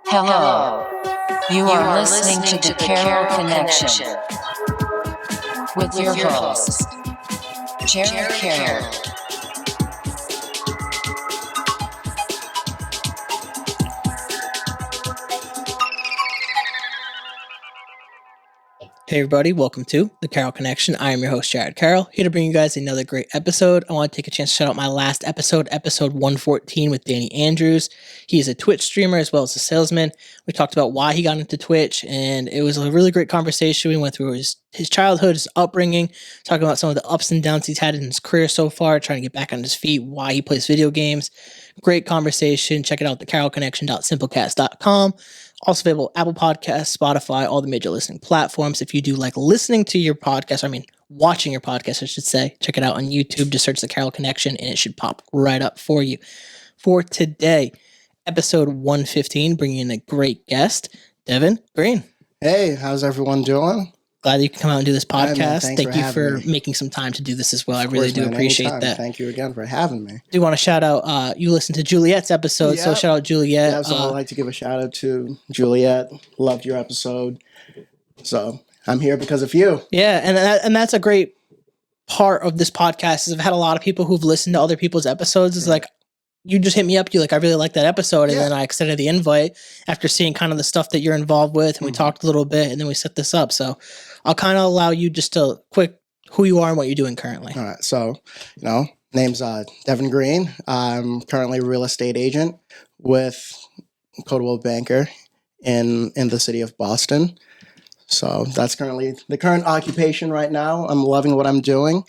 Hello. You are listening to the Carroll Connection with your host, Jared Carroll. Hey everybody, welcome to the Carroll Connection. I am your host, Jared Carroll, here to bring you guys another great episode. I want to take a chance to shout out my last episode 114 with Danny Andrews. He is a Twitch streamer as well as a salesman. We talked about why he got into Twitch, and it was a really great conversation. We went through his childhood, his upbringing, talking about some of the ups and downs he's had in his career so far, trying to get back on his feet, why he plays video games. Great conversation. Check it out, thecarrollconnection.simplecast.com. Also available Apple Podcasts, Spotify, all the major listening platforms. If you do like listening to your podcast, watching your podcast, I should say, check it out on YouTube. Just search the Carroll Connection and it should pop right up for you. For today, episode 115, bringing in a great guest, Devon Green. Hey, how's everyone doing? Glad that you can come out and do this podcast. Man, Thank you for making some time to do this as well. I really do appreciate that. Thank you again for having me. Do want to shout out, you listened to Juliet's episode, so shout out Juliet. Yeah, so I'd like to give a shout out to Juliet. Loved your episode. So I'm here because of you. Yeah, and that's a great part of this podcast is I've had a lot of people who've listened to other people's episodes. It's like, you just hit me up. You're like, I really like that episode. And then I extended the invite after seeing kind of the stuff that you're involved with. And we talked a little bit and then we set this up. So I'll kind of allow you just to quick who you are and what you're doing currently. All right. So, name's Devon Green. I'm currently a real estate agent with Coldwell Banker in the city of Boston. So that's currently the current occupation right now. I'm loving what I'm doing.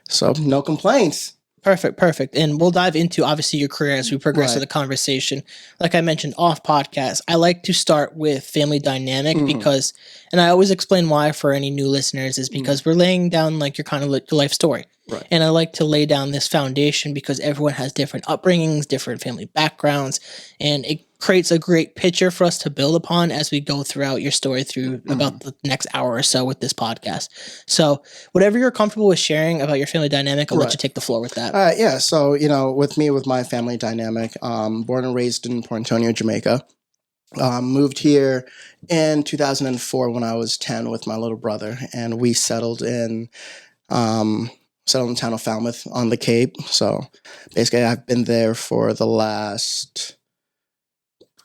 So no complaints. Perfect. And we'll dive into, obviously, your career as we progress through the conversation. Like I mentioned off podcast, I like to start with family dynamic because, and I always explain why for any new listeners, is because we're laying down like your kind of your life story. Right. And I like to lay down this foundation because everyone has different upbringings, different family backgrounds, and it creates a great picture for us to build upon as we go throughout your story through about the next hour or so with this podcast. So whatever you're comfortable with sharing about your family dynamic, I'll let you take the floor with that. Yeah. So, with my family dynamic, born and raised in Port Antonio, Jamaica. Moved here in 2004 when I was 10 with my little brother, and we settled in the town of Falmouth on the Cape. So basically I've been there for the last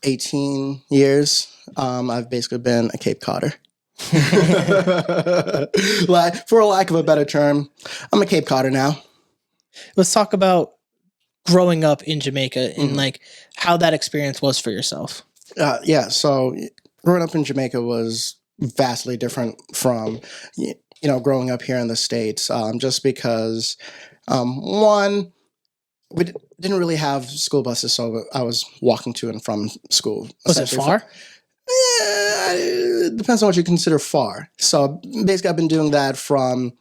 18 years. I've basically been a Cape Codder. For lack of a better term, I'm a Cape Codder now. Let's talk about growing up in Jamaica and like how that experience was for yourself. So growing up in Jamaica was vastly different from growing up here in the States, just because one, we didn't really have school buses, so I was walking to and from school. Was it far? It depends on what you consider far. So basically I've been doing that from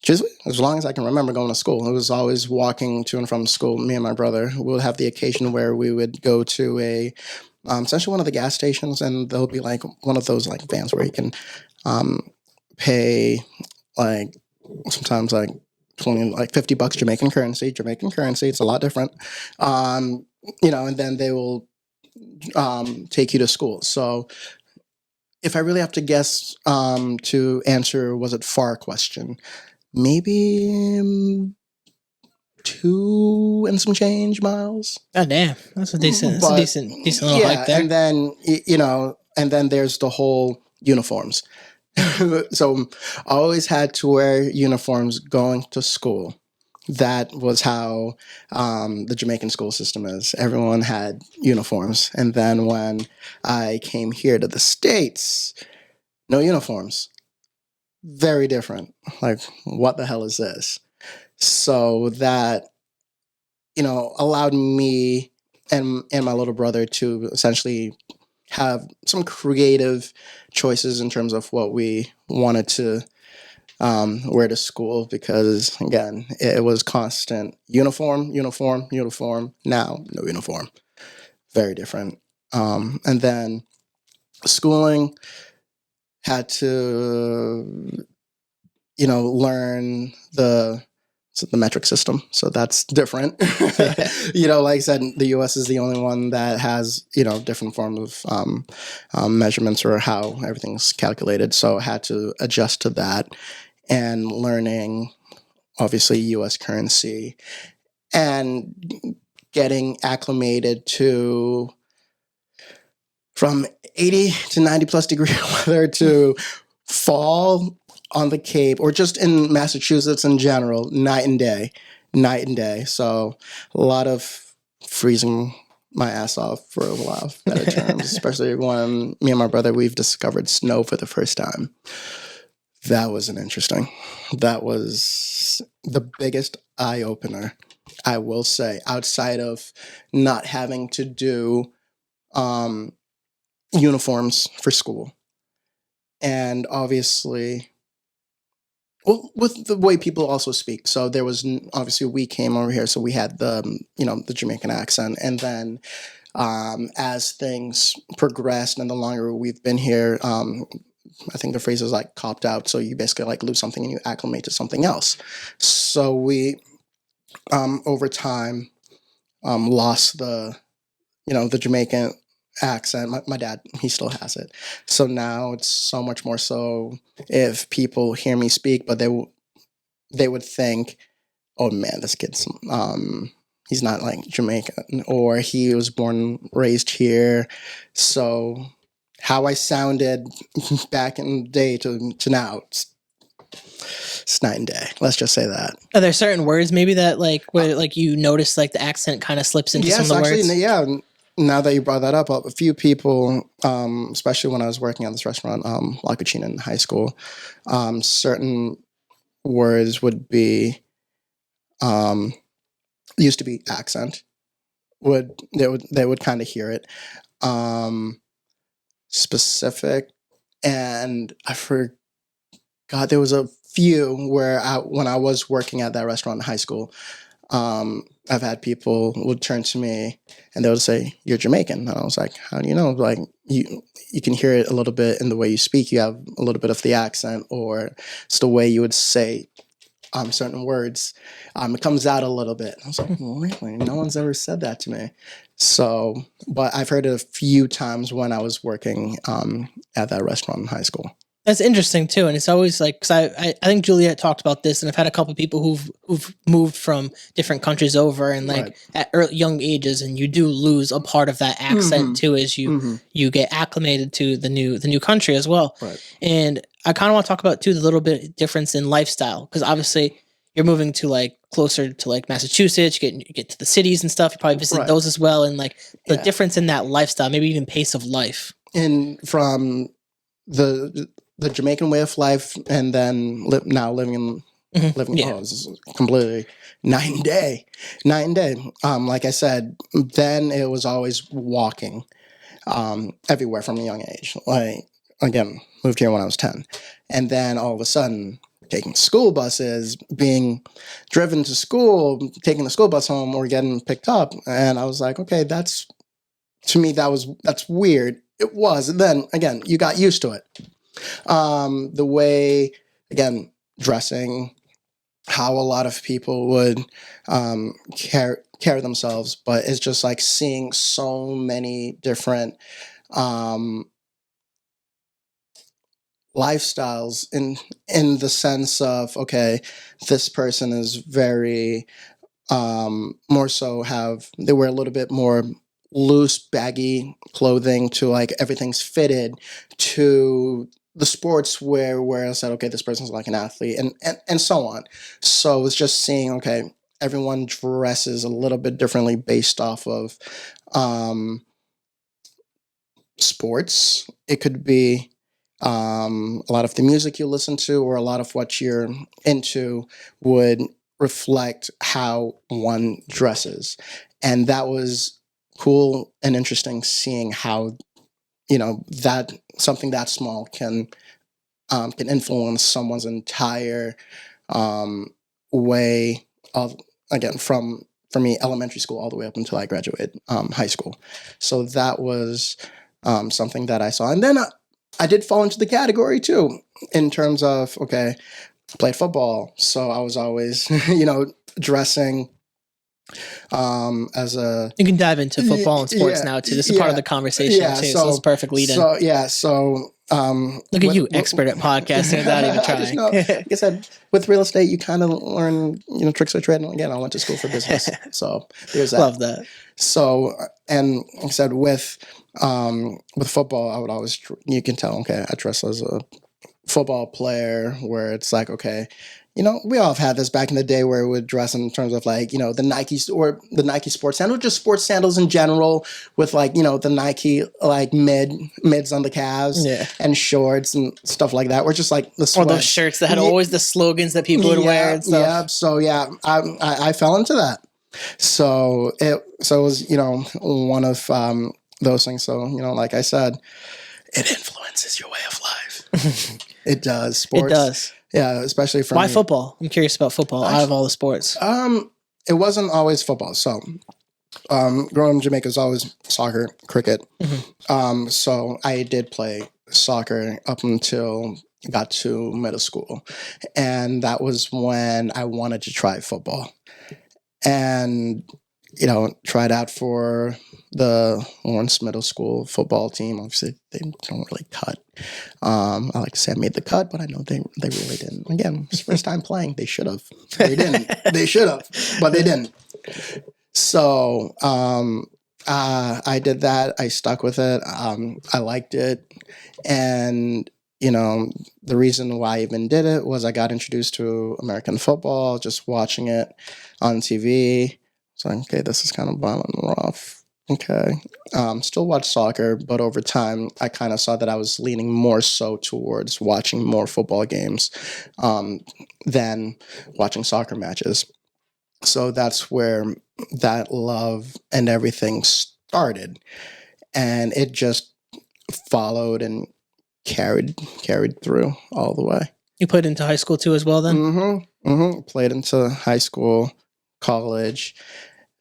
just as long as I can remember going to school. It was always walking to and from school. Me and my brother would have the occasion where we would go to essentially one of the gas stations, and there'll be like one of those like vans where you can pay like sometimes like $50 Jamaican currency. It's a lot different. And then they will take you to school. So if I really have to guess to answer was it far question, maybe 2 and some change miles. God damn, that's a decent little hike there. And then and then there's the whole uniforms. So I always had to wear uniforms going to school. That was how the Jamaican school system is. Everyone had uniforms. And then when I came here to the States, no uniforms. Very different. Like, what the hell is this? So that, allowed me and my little brother to essentially have some creative choices in terms of what we wanted to wear to school, because again, it was constant uniform. Now, no uniform. Very different. And then schooling had to, learn the So the metric system. So that's different. Like I said, the U.S. is the only one that has, different forms of measurements or how everything's calculated. So I had to adjust to that and learning, obviously, U.S. currency and getting acclimated to from 80 to 90 plus degree weather to fall on the Cape or just in Massachusetts in general, night and day. So a lot of freezing my ass off for a while, better terms, especially when me and my brother, we've discovered snow for the first time. That was that was the biggest eye opener, I will say, outside of not having to do uniforms for school. And obviously, well, with the way people also speak. So there was obviously we came over here, so we had the Jamaican accent, and then as things progressed and the longer we've been here, I think the phrase is like copped out. So you basically like lose something and you acclimate to something else. So we over time lost the Jamaican accent. My dad, he still has it. So now it's so much more so if people hear me speak, but they would think, oh man, this kid's he's not like Jamaican, or he was born raised here. So how I sounded back in the day to now, it's night and day. Let's just say that. Are there certain words maybe that where you notice the accent kind of slips into some of the words? Yeah. Now that you brought that up, a few people, especially when I was working at this restaurant, La Cucina in high school, certain words would be, used to be accent. They would kind of hear it, specific, and I forgot there was a few where when I was working at that restaurant in high school. I've had people would turn to me and they would say, "You're Jamaican." And I was like, "How do you know?" Like you can hear it a little bit in the way you speak. You have a little bit of the accent, or it's the way you would say certain words. It comes out a little bit. I was like, really? No one's ever said that to me. So, but I've heard it a few times when I was working at that restaurant in high school. That's interesting too, and it's always because I think Juliet talked about this, and I've had a couple of people who've moved from different countries over, and Right. at young ages, and you do lose a part of that accent too as you get acclimated to the new country as well. Right. And I kind of want to talk about too the little bit difference in lifestyle, because obviously you're moving to closer to Massachusetts, you get to the cities and stuff. You probably visit Right. those as well, and the Yeah. difference in that lifestyle, maybe even pace of life. And from the Jamaican way of life, and then now living. Yeah. This is completely night and day. Like I said, then it was always walking everywhere from a young age. Like, again, moved here when I was 10. And then all of a sudden, taking school buses, being driven to school, taking the school bus home, or getting picked up. And I was like, okay, that's weird. It was. And then, again, you got used to it. The way, again, dressing, how a lot of people would carry themselves, but it's just seeing so many different lifestyles in the sense of, okay, this person is very more so they wear a little bit more loose, baggy clothing to everything's fitted, to the sports where I said, okay, this person's like an athlete, and so on. So it's just seeing, okay, everyone dresses a little bit differently based off of sports. It could be a lot of the music you listen to, or a lot of what you're into would reflect how one dresses. And that was cool and interesting, seeing how that something that small can influence someone's entire way of, again, from for me, elementary school all the way up until I graduated high school. So that was something that I saw. And then I did fall into the category too, in terms of, okay, played football, so I was always, dressing as a. You can dive into football and sports Yeah, now too. This is part of the conversation too. So it's perfect lead in. Look at you, expert at podcasting without even trying. Like I said, with real estate, you kind of learn, tricks of the trade. And again, I went to school for business, so there's that. Love that. So, and like I said, with football, I would always, you can tell, okay, I dress as a football player, where it's like, okay, we all have had this back in the day where we would dress in terms of like, the Nike or the Nike sports sandals, just sports sandals in general, with like, the Nike like mids on the calves, and shorts and stuff like that. We're just like the sweats. Or those shirts that had always the slogans that people would wear and stuff. Yeah. So yeah, I fell into that. So it was, one of those things. So, like I said, it influences your way of life. It does. Sports. It does. Yeah, especially for Why me. football? I'm curious about football out of all the sports. It wasn't always football. So, growing up in Jamaica was always soccer, cricket. Mm-hmm. So I did play soccer up until I got to middle school, and that was when I wanted to try football, and tried out for the Lawrence Middle School football team. Obviously, they don't really cut. I like to say I made the cut, but I know they really didn't. Again, it's first time playing. They should have. They didn't. They should have, but they didn't. So I did that. I stuck with it. I liked it, and the reason why I even did it was I got introduced to American football, just watching it on TV. So, okay, this is kind of violent and rough. Okay. Still watch soccer, but over time, I kind of saw that I was leaning more so towards watching more football games than watching soccer matches. So that's where that love and everything started. And it just followed and carried through all the way. You played into high school too as well then? Mm-hmm. Played into high school, college.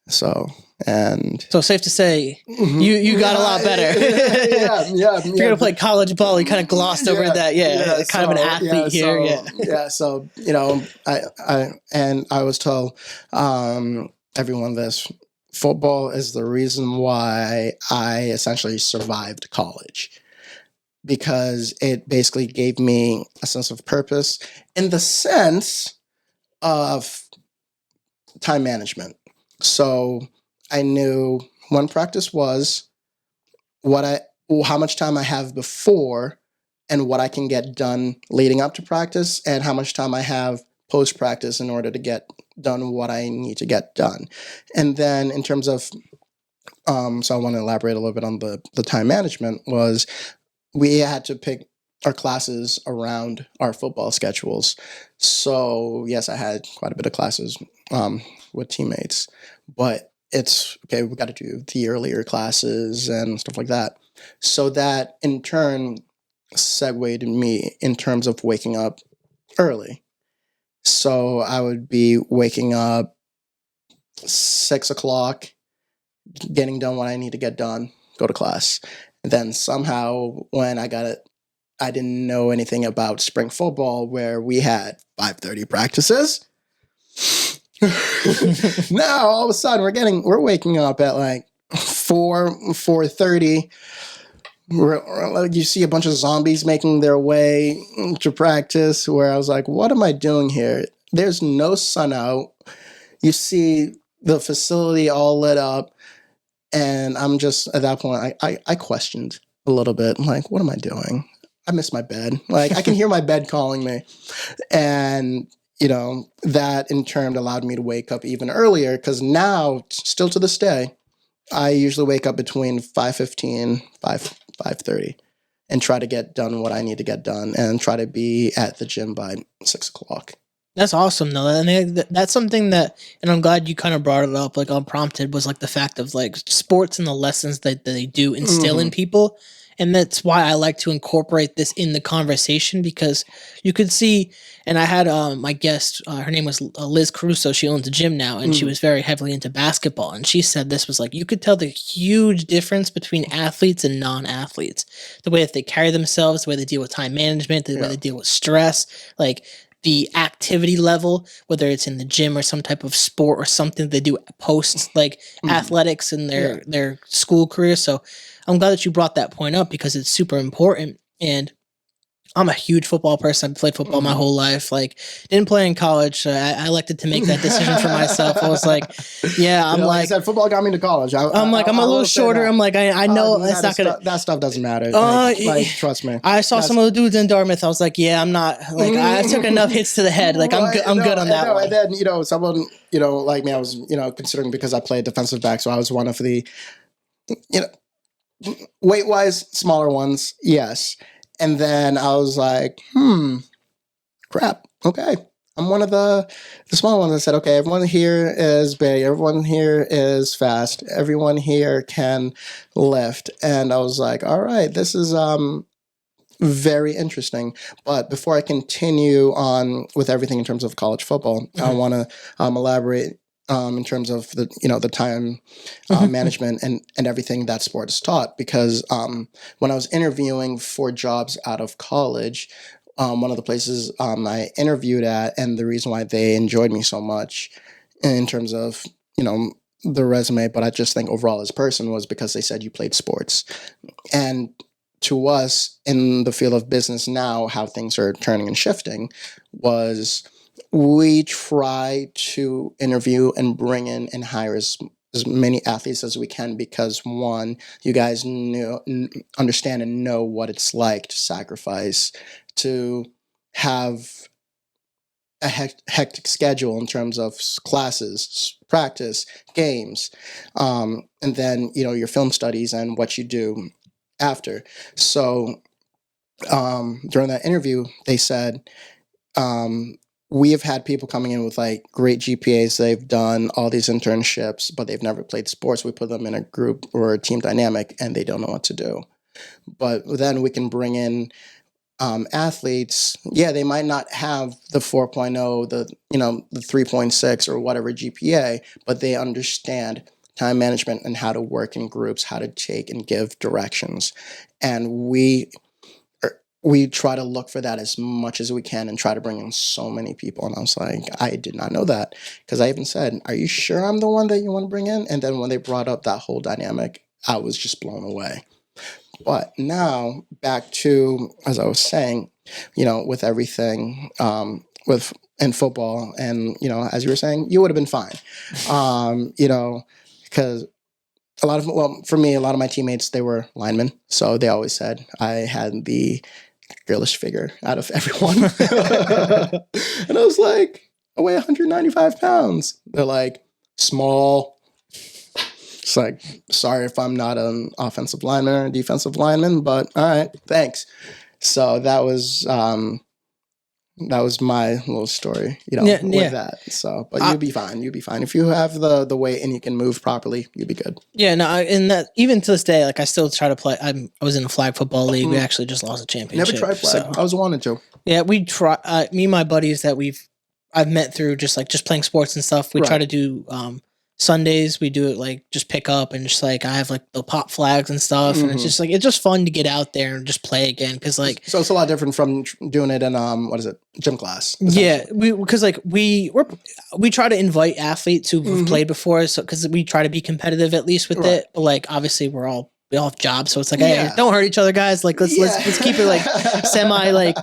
So safe to say, you got a lot better. yeah. If you're going to play college ball, you kind of glossed over that. Yeah, kind of an athlete here. So, I was told, everyone this, football is the reason why I essentially survived college. Because it basically gave me a sense of purpose in the sense of time management. So I knew when practice was, how much time I have before, and what I can get done leading up to practice, and how much time I have post practice in order to get done what I need to get done. And then in terms of, so I want to elaborate a little bit on the time management, was we had to pick our classes around our football schedules. So yes, I had quite a bit of classes with teammates, but it's okay, we got to do the earlier classes and stuff like that. So that in turn segued me in terms of waking up early. So I would be waking up 6 o'clock, getting done what I need to get done, go to class. And then somehow when I got it, I didn't know anything about spring football, where we had 5:30 practices. Now all of a sudden we're waking up at like 4:30. You see a bunch of zombies making their way to practice, where I was like, what am I doing here? There's no sun out. You see the facility all lit up, and I'm just, at that point, I questioned a little bit. I'm like, what am I doing? I miss my bed. Like, I can hear my bed calling me. And, that in turn allowed me to wake up even earlier, because now, still to this day, I usually wake up between 5:15, 5:30, and try to get done what I need to get done, and try to be at the gym by 6 o'clock. That's awesome, though. And that's something that, and I'm glad you kind of brought it up, like unprompted, was like the fact of like sports and the lessons that they do instill in people. And that's why I like to incorporate this in the conversation, because you could see, and I had my guest, her name was Liz Caruso. She owns a gym now, and she was very heavily into basketball. And she said this was like, you could tell the huge difference between athletes and non-athletes. The way that they carry themselves, the way they deal with time management, the way they deal with stress. Like, the activity level, whether it's in the gym or some type of sport or something they do post like athletics in their school career. So I'm glad that you brought that point up because it's super important. And I'm a huge football person. I've played football my whole life. Like, didn't play in college. So I elected to make that decision for myself. I was like, I'm like I like, said, football got me to college. I'm a little shorter. I'm like, I know it's not gonna. That stuff doesn't matter. Trust me. I saw some of the dudes in Dartmouth. I was like, I'm not like I took enough hits to the head. Like I'm good on that one. And then someone like me, I was considering because I played defensive back, so I was one of the weight wise smaller ones. Yes. And then I was like, crap. Okay. I'm one of the small ones. I said, okay, everyone here is big. Everyone here is fast. Everyone here can lift. And I was like, all right, this is very interesting. But before I continue on with everything in terms of college football, I want to elaborate in terms of the time management and everything that sport is taught. Because when I was interviewing for jobs out of college, one of the places I interviewed at, and the reason why they enjoyed me so much in terms of the resume, but I just think overall as a person, was because they said you played sports. And to us in the field of business now, how things are turning and shifting was we try to interview and bring in and hire as many athletes as we can because, one, you guys understand and know what it's like to sacrifice, to have a hectic schedule in terms of classes, practice, games, and then, your film studies and what you do after. So during that interview, they said, we have had people coming in with like great GPAs. They've done all these internships, but they've never played sports. We put them in a group or a team dynamic and they don't know what to do. But then we can bring in athletes. Yeah, they might not have the 4.0, the 3.6 or whatever GPA, but they understand time management and how to work in groups, how to take and give directions. And we try to look for that as much as we can and try to bring in so many people. And I was like, I did not know that. Because I even said, are you sure I'm the one that you want to bring in? And then when they brought up that whole dynamic, I was just blown away. But now back to, as I was saying, with everything, in football and, as you were saying, you would have been fine. Because for me, a lot of my teammates, they were linemen. So they always said I had the girlish figure out of everyone. And I was like, I weigh 195 pounds. They're like, small. It's like, sorry if I'm not an offensive lineman or a defensive lineman, but all right, thanks. So that was my little story, with that. So, but you'll be fine. You'll be fine. If you have the weight and you can move properly, you'll be good. Yeah, no, and that even to this day, like I still try to play. I was in a flag football league. We actually just lost a championship. Never tried flag. I was wanting to. Yeah, we try. Me and my buddies that I've met through just playing sports and stuff. We try to do Sundays. We do it like just pick up and just like I have like the pop flags and stuff, and it's just fun to get out there and just play again because like so it's a lot different from doing it in gym class. Yeah, because we try to invite athletes who've played before, so because we try to be competitive at least with it. But like obviously we all have jobs, so it's like hey, don't hurt each other, guys. Like let's keep it like semi like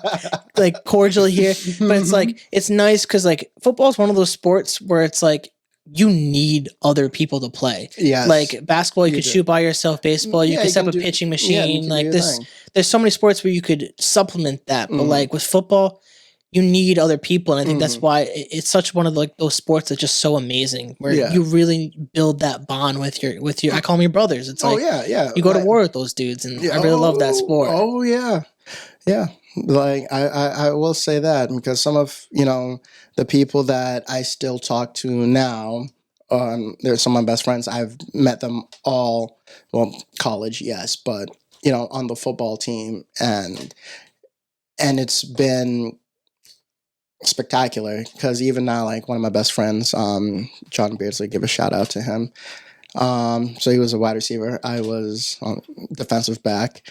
cordial here. But it's like it's nice because like football is one of those sports where it's like you need other people to play. Yeah, like basketball, you could shoot by yourself. Baseball, you could set up a pitching machine. Like there's so many sports where you could supplement that. But like with football, you need other people, and I think that's why it's such one of those sports that's just so amazing, where you really build that bond with your. I call them your brothers. It's like you go to war with those dudes, and I really love that sport. Oh yeah. Like I will say that because some of the people that I still talk to now, they're some of my best friends. I've met them all, college, yes, but on the football team, and it's been spectacular because even now, like one of my best friends, John Beardsley, give a shout out to him. So he was a wide receiver. I was on defensive back.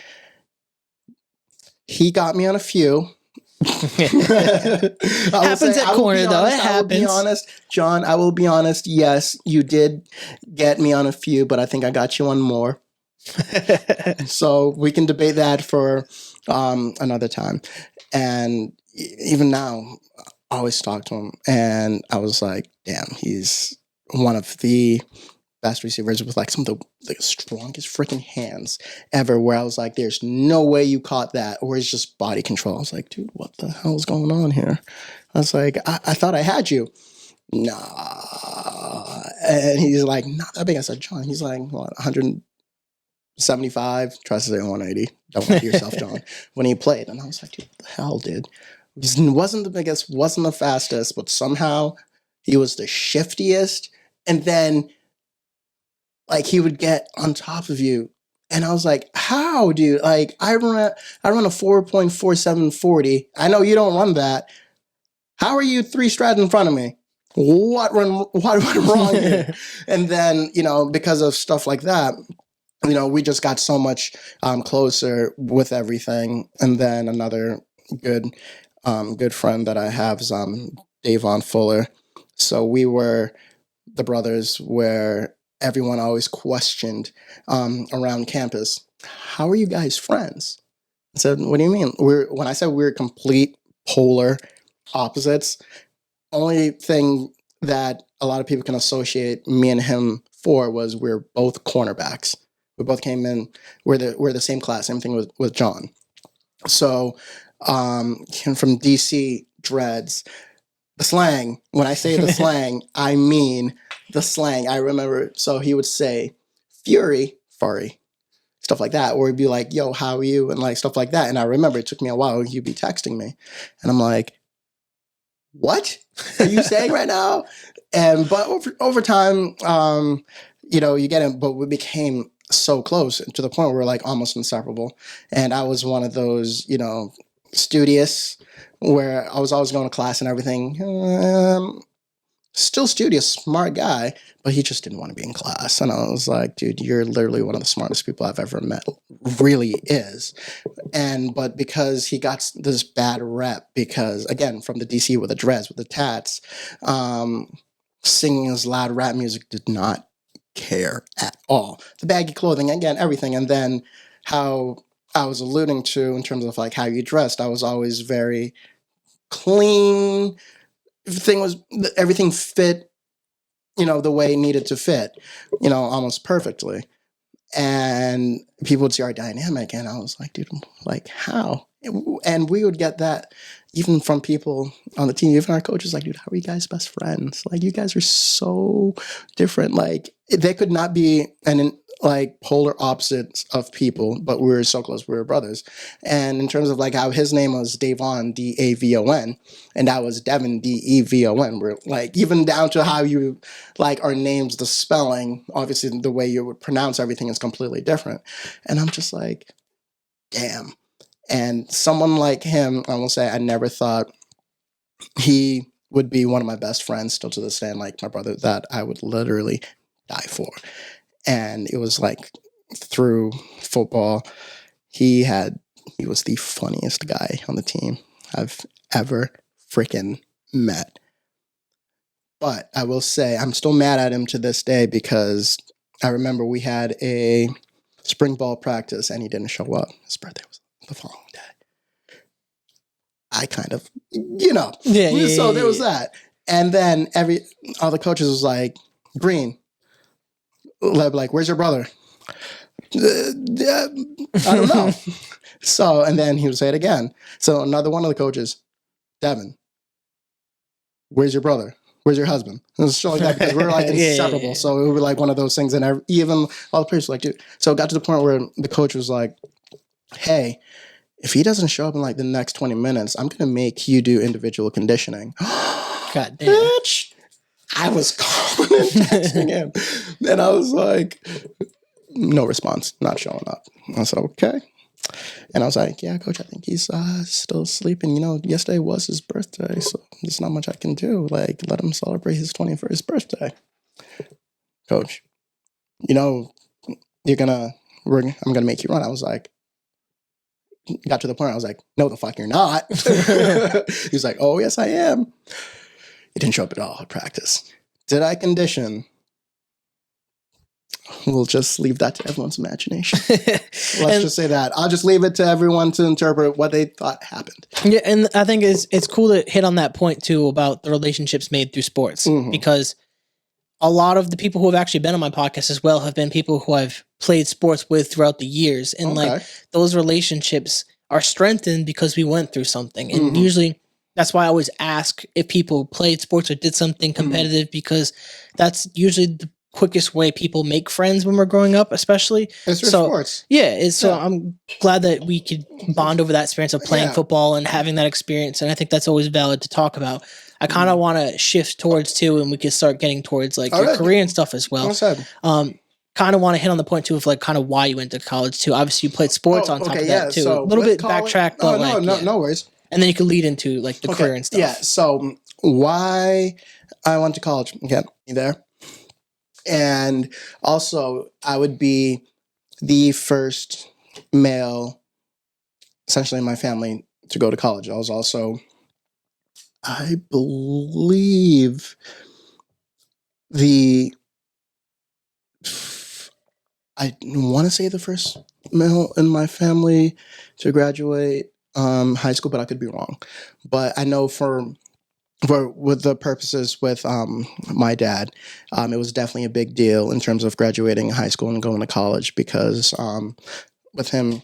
He got me on a few, Happens at corner, though. It I will be happens. honest, John. I will be honest. Yes, you did get me on a few, but I think I got you on more. So we can debate that for another time. And even now, I always talk to him, and I was like, damn, he's one of the best receivers with like some of the strongest freaking hands ever, where I was like, there's no way you caught that, or it's just body control. I was like, dude, what the hell is going on here? I was like, I thought I had you. Nah. And he's like, not that big. I said, John, he's like, what, 175? Tries to say 180. Don't lie to yourself, John. When he played. And I was like, dude, what the hell, dude? He wasn't the biggest, wasn't the fastest, but somehow he was the shiftiest. And then like he would get on top of you. And I was like, how, dude? Like I run a 4.4740. I know you don't run that. How are you 3 strides in front of me? What went wrong here? And then, because of stuff like that, we just got so much closer with everything. And then another good friend that I have is Devon Fuller. So we were the brothers where everyone always questioned around campus, how are you guys friends? I said, what do you mean? When I said we're complete polar opposites, only thing that a lot of people can associate me and him for was we're both cornerbacks. We both came in, we're the same class, same thing with John. So from DC dreads, the slang, when I say the slang, I mean the slang. I remember, so he would say, Fury, furry, stuff like that. Or he'd be like, yo, how are you? And like stuff like that. And I remember it took me a while. He'd be texting me. And I'm like, what are you saying right now? But over time, you get it. But we became so close to the point where we're like almost inseparable. And I was one of those, studious, where I was always going to class and everything. Still studious, smart guy, but he just didn't want to be in class. And I was like, dude, you're literally one of the smartest people I've ever met. Really is. But because he got this bad rep, because again, from the DC with the dreads, with the tats, singing his loud rap music, did not care at all. The baggy clothing, again, everything. And then how I was alluding to in terms of like how you dressed, I was always very clean. Everything fit, the way it needed to fit, almost perfectly. And people would see our dynamic, and I was like, dude, like how? And we would get that even from people on the team, even our coaches, like, dude, how are you guys best friends? Like, you guys are so different. Like, they could not be like polar opposites of people, but we were so close. We were brothers. And in terms of like how his name was Devon, Davon, and that was Devon, Devon. We're like, even down to how you like our names, the spelling, obviously the way you would pronounce everything is completely different. And I'm just like, damn. And someone like him, I will say, I never thought he would be one of my best friends still to this day, and like my brother that I would literally die for. And it was like through football, he was the funniest guy on the team I've ever freaking met. But I will say I'm still mad at him to this day because I remember we had a spring ball practice and he didn't show up. His birthday was the following day. I kind of, so there was that. And then all the coaches was like, Green, like, where's your brother? I don't know. So, and then he would say it again. So another one of the coaches, Devon, where's your brother? Where's your husband? And it was shit like that because we were like inseparable. Yeah. So it would be like one of those things. And even all the players were like, dude. So it got to the point where the coach was like, hey, if he doesn't show up in like the next 20 minutes, I'm going to make you do individual conditioning. God damn. Bitch. I was calling and texting him. And I was like, no response, not showing up. I said, okay. And I was like, yeah, coach, I think he's still sleeping. Yesterday was his birthday, so there's not much I can do. Like, let him celebrate his 21st birthday. Coach, I'm going to make you run. I was like, got to the point I was like, no, the fuck you're not. He's like, oh, yes, I am. He didn't show up at all at practice. Did I condition? We'll just leave that to everyone's imagination. Let's just say that. I'll just leave it to everyone to interpret what they thought happened. Yeah, and I think it's cool to hit on that point too about the relationships made through sports, because a lot of the people who have actually been on my podcast as well have been people who I've played sports with throughout the years, and like those relationships are strengthened because we went through something. And usually that's why I always ask if people played sports or did something competitive, because that's usually the quickest way people make friends when we're growing up, especially. It's through sports. Yeah, so I'm glad that we could bond over that experience of playing football and having that experience, and I think that's always valid to talk about. I kind of want to shift towards too, and we can start getting towards like your career and stuff as well. Kind of want to hit on the point too of like kind of why you went to college too. Obviously, you played sports on top of that too. So a little bit backtrack, but no worries. And then you can lead into like the career and stuff. Yeah. So why I went to college again? There. And also, I would be the first male, essentially in my family, to go to college. I was also, I believe, I want to say the first male in my family to graduate high school, but I could be wrong. But I know for with the purposes with my dad, it was definitely a big deal in terms of graduating high school and going to college, because with him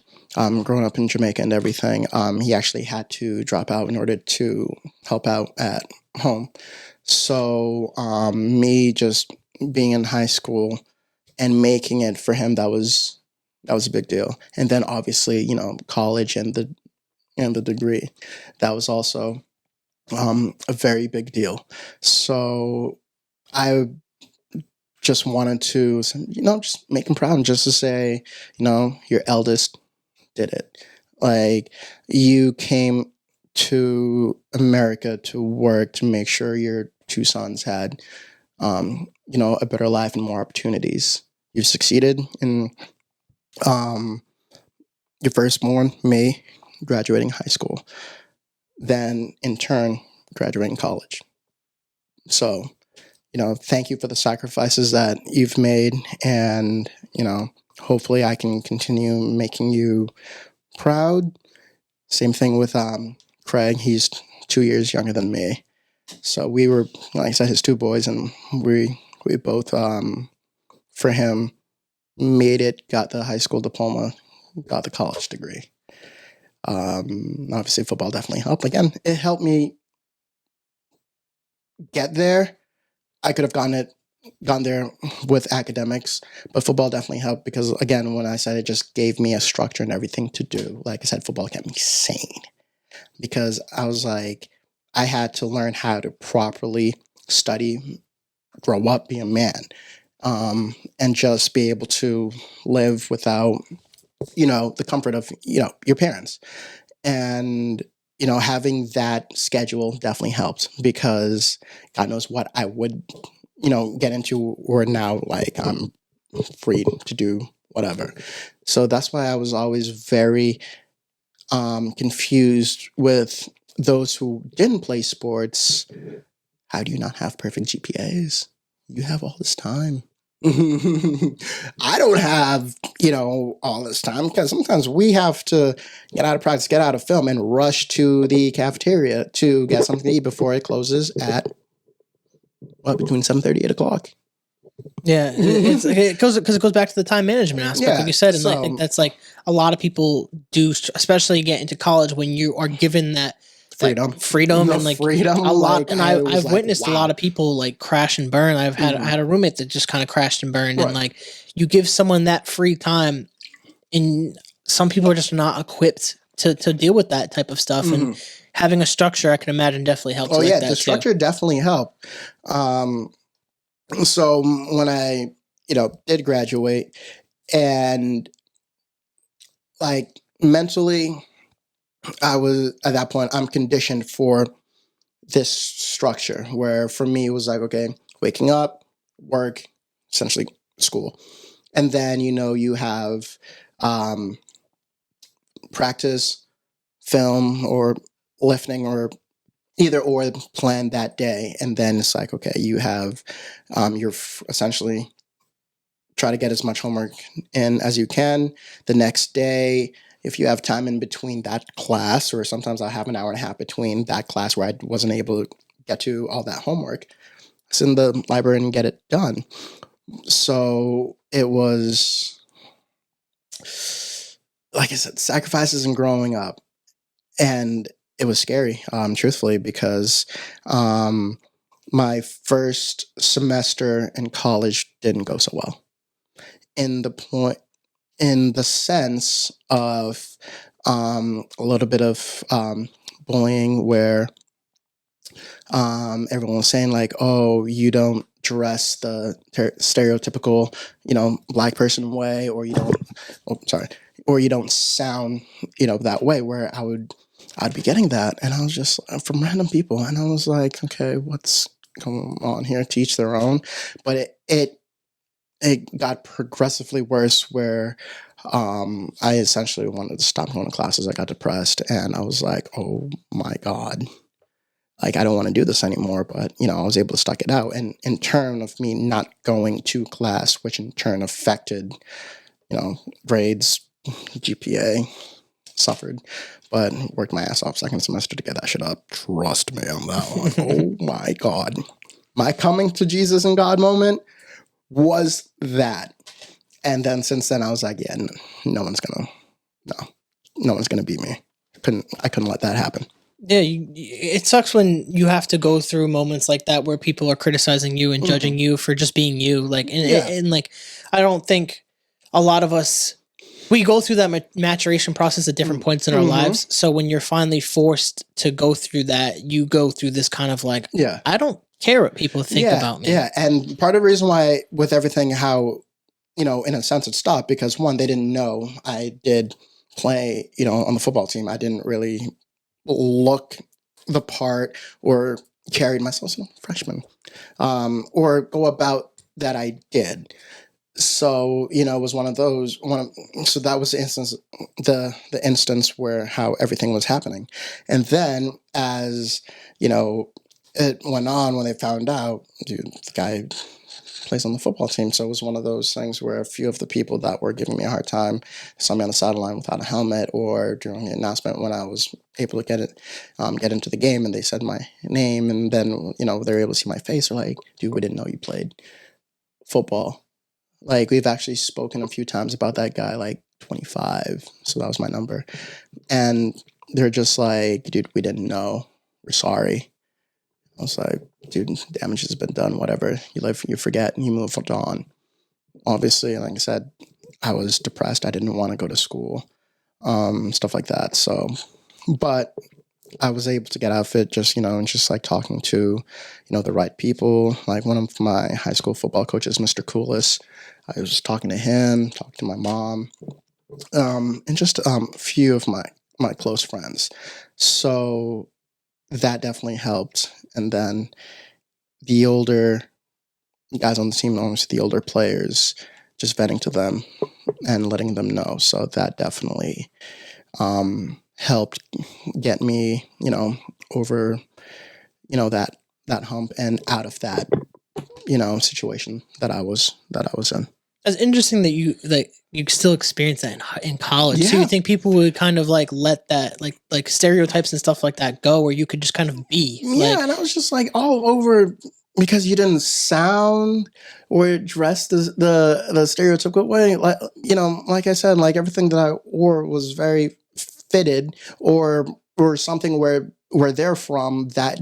growing up in Jamaica and everything, he actually had to drop out in order to help out at home. So me just being in high school and making it for him, that was a big deal. And then obviously, college and the degree, that was also a very big deal. So I just wanted to, just make him proud, and just to say, your eldest did it. Like, you came to America to work to make sure your two sons had, a better life and more opportunities. You've succeeded in your firstborn, May, graduating high school. Then in turn graduating college. So, thank you for the sacrifices that you've made, and, hopefully I can continue making you proud. Same thing with Craig. He's 2 years younger than me. So we were, like I said, his two boys, and we both, for him, made it, got the high school diploma, got the college degree. Obviously football definitely helped. Again, it helped me get there. I could have gone there with academics, but football definitely helped, because again, when I said, it just gave me a structure and everything to do. Like I said, football kept me sane, because I was like, I had to learn how to properly study, grow up, be a man, and just be able to live without, the comfort of, your parents. And, having that schedule definitely helped, because God knows what I would, get into, or now, like, I'm free to do whatever. So that's why I was always very confused with those who didn't play sports. How do you not have perfect GPAs? You have all this time. I don't have, all this time, because sometimes we have to get out of practice, get out of film, and rush to the cafeteria to get something to eat before it closes at, between 7:30 8 o'clock. Yeah, it goes back to the time management aspect, like you said, and I think that's like a lot of people do, especially get into college when you are given that freedom, and like freedom, a lot. Like, and I've witnessed a lot of people like crash and burn. I had a roommate that just kind of crashed and burned, and like you give someone that free time, and some people are just not equipped to deal with that type of stuff. And having a structure, I can imagine, definitely helps. Oh yeah, the structure definitely helped. So when I, did graduate, and like mentally, I was at that point, I'm conditioned for this structure, where for me it was like, okay, waking up, work, essentially school. And then, you have practice, film, or lifting, or either or plan that day. And then it's like, okay, you have, you're essentially try to get as much homework in as you can. The next day, if you have time in between that class, or sometimes I have an hour and a half between that class where I wasn't able to get to all that homework, sit in the library and get it done. So it was, like I said, sacrifices and growing up. And it was scary, truthfully, because my first semester in college didn't go so well. In the sense of a little bit of bullying, where everyone was saying like, "Oh, you don't dress the stereotypical, black person way, or you don't, or you don't sound, that way." Where I'd be getting that, and I was just from random people, and I was like, "Okay, what's going on here?" To each their own, but it got progressively worse, where I essentially wanted to stop going to classes. I got depressed, and I was like, "Oh my God, like I don't want to do this anymore." But I was able to stuck it out, and in turn of me not going to class, which in turn affected, grades, GPA, suffered, but worked my ass off second semester to get that shit up. Trust me on that one. Oh my God, my coming to Jesus and God moment was that. And then since then I was like, yeah, no one's gonna beat me. I couldn't let that happen. Yeah, it sucks when you have to go through moments like that where people are criticizing you and judging you for just being you. Like, and like, I don't think a lot of us, we go through that maturation process at different points in our lives. So when you're finally forced to go through that, you go through this kind of like, I don't care what people think about me. Yeah, and part of the reason why, with everything, how, in a sense it stopped, because one, they didn't know I did play, on the football team. I didn't really look the part or carried myself as a freshman, or go about that I did. So, it was one of those, so that was the instance where how everything was happening. And then as, it went on, when they found out, dude, the guy plays on the football team. So it was one of those things where a few of the people that were giving me a hard time saw me on the sideline without a helmet, or during the announcement when I was able to get into the game, and they said my name, and then, they were able to see my face. They're like, "Dude, we didn't know you played football." Like, we've actually spoken a few times about that guy, like 25. So that was my number. And they're just like, "Dude, we didn't know. We're sorry." I was like, "Dude, damage has been done. Whatever. You live, you forget, and you move on." Obviously, like I said, I was depressed. I didn't want to go to school, stuff like that. So, but I was able to get out of it just, and just like talking to, the right people. Like one of my high school football coaches, Mr. Coolis, I was talking to him, talking to my mom, and just a few of my close friends. So that definitely helped. And then the older guys on the team, obviously the older players, just vetting to them and letting them know. So that definitely helped get me, over, that hump and out of that, situation that I was in. It's interesting that you still experience that in college. So you think people would kind of like let that like stereotypes and stuff like that go, where you could just kind of be? Yeah, and I was just like all over, because you didn't sound or dress the stereotypical way. Like, like I said, like everything that I wore was very fitted, or something where they're from, that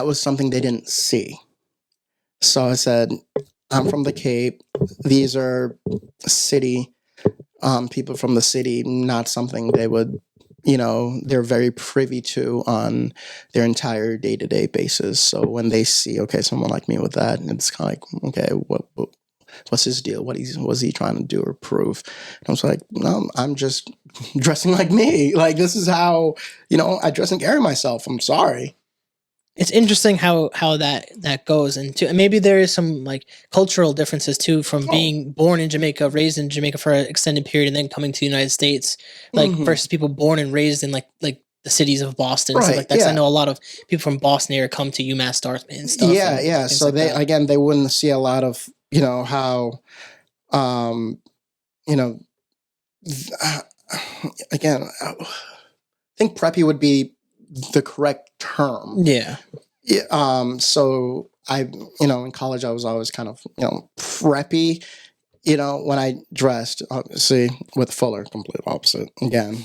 was something they didn't see. So I said, I'm from the Cape. These are city people from the city, not something they would, they're very privy to on their entire day-to-day basis. So when they see, okay, someone like me with that, it's kind of like, okay, what's his deal? What's he trying to do or prove? And I was like, no, I'm just dressing like me. Like, this is how, I dress and carry myself. I'm sorry. It's interesting how that goes, and maybe there is some like cultural differences too from being born in Jamaica, raised in Jamaica for an extended period, and then coming to the United States, like versus people born and raised in like the cities of Boston and stuff like that. 'Cause I know a lot of people from Boston area come to UMass Dartmouth and stuff. Yeah. So like they wouldn't see a lot of how, again, I think preppy would be the correct term. Yeah. So I, in college, I was always kind of, preppy, when I dressed, obviously, with Fuller, complete opposite. Again,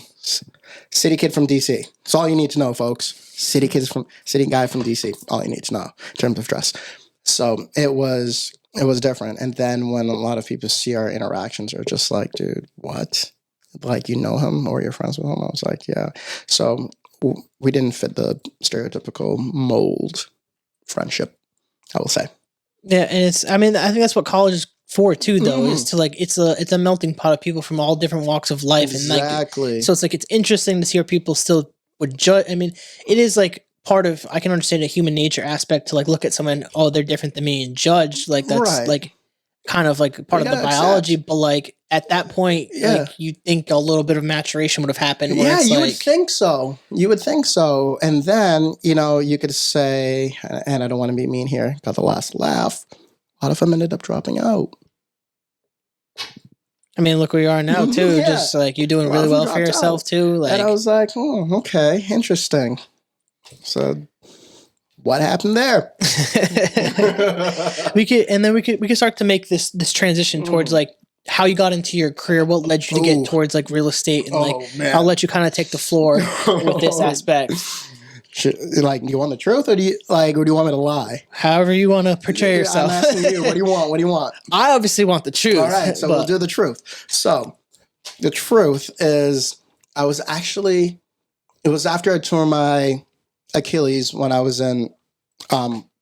city kid from DC. That's all you need to know, folks. City guy from DC. All you need to know in terms of dress. So it was different. And then when a lot of people see our interactions, are just like, dude, what? Like, you know him or you're friends with him? I was like, yeah. So we didn't fit the stereotypical mold friendship, I will say. Yeah, and I think that's what college is for too, though, is to like it's a melting pot of people from all different walks of life. Exactly. And like, so it's like it's interesting to see how people still would judge. I mean, it is like part of, I can understand a human nature aspect to like look at someone, oh, they're different than me, and judge. Like that's like kind of like part of the biology, but like at that point, like you think a little bit of maturation would have happened. Yeah, you would think so. And then, you could say, and I don't want to be mean here, got the last laugh, a lot of them ended up dropping out. I mean, look where you are now too. Just like you're doing really well for yourself too. Like, and I was like, okay, interesting. So what happened there? we could start to make this transition towards like how you got into your career, what led you to get towards like real estate, and I'll let you kind of take the floor with this aspect. Like, you want the truth, or do you want me to lie? However you want to portray yourself. I'm asking you. What do you want? I obviously want the truth. All right, so we'll do the truth. So the truth is, it was after I tore my Achilles when I was in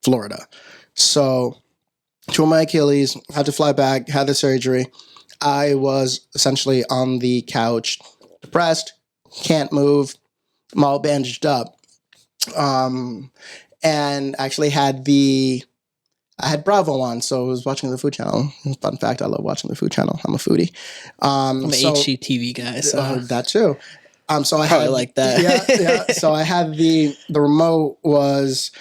Florida. So tore my Achilles, had to fly back, had the surgery. I was essentially on the couch, depressed, can't move, I'm all bandaged up. And actually I had Bravo on, so I was watching the Food Channel. Fun fact, I love watching the Food Channel. I'm a foodie. I'm an HGTV guy, so that too. So I probably like that. Yeah. So I had the remote was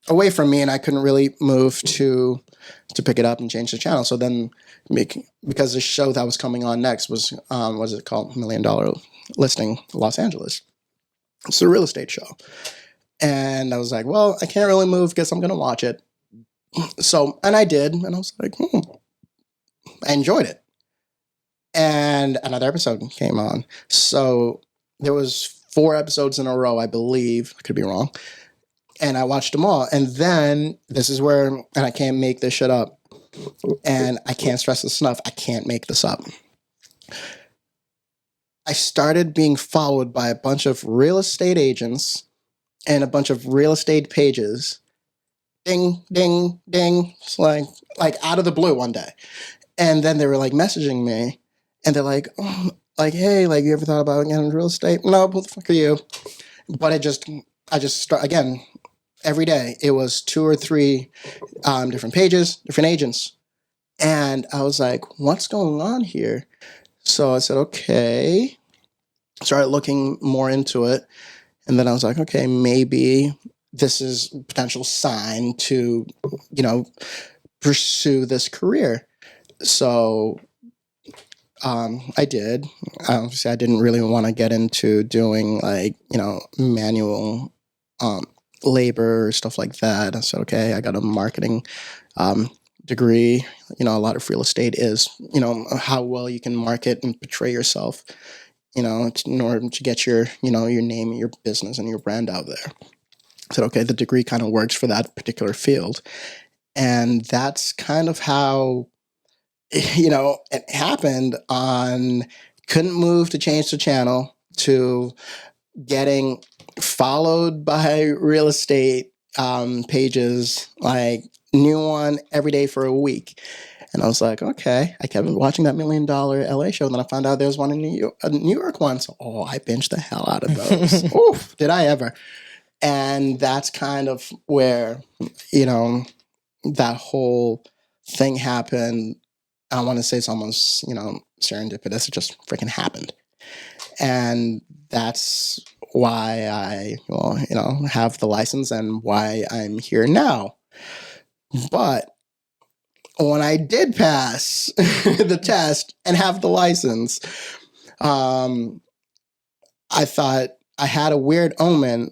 away from me, and I couldn't really move to pick it up and change the channel. So then, because the show that was coming on next was what is it called? $1 Million Listing Los Angeles. It's a real estate show. And I was like, well, I can't really move. Guess I'm going to watch it. So, and I did. And I was like, I enjoyed it. And another episode came on. So there was 4 episodes in a row, I believe. I could be wrong. And I watched them all. And then this is where, and I can't make this shit up. And I can't stress this enough. I can't make this up. I started being followed by a bunch of real estate agents and a bunch of real estate pages. Ding, ding, ding. It's like out of the blue one day. And then they were like messaging me, and they're like, hey, like, you ever thought about getting into real estate? No, who the fuck are you? But I just start again, every day. It was 2 or 3 different pages, different agents. And I was like, what's going on here? So I said, okay. Started looking more into it. And then I was like, okay, maybe this is a potential sign to, pursue this career. So I did. Obviously, I didn't really want to get into doing manual labor or stuff like that. I said, okay, I got a marketing degree. A lot of real estate is, how well you can market and portray yourself, in order to get your, your name and your business and your brand out there. I said, okay, the degree kind of works for that particular field. And that's kind of how, it happened couldn't move to change the channel to getting followed by real estate pages, like new one every day for a week. And I was like, okay. I kept watching that $1 Million LA show, and then I found out there was one in New York one. So, I binged the hell out of those. Oof, did I ever. And that's kind of where, that whole thing happened. I want to say it's almost, serendipitous. It just freaking happened. And that's why I, have the license and why I'm here now. But when I did pass the test and have the license, I thought I had a weird omen.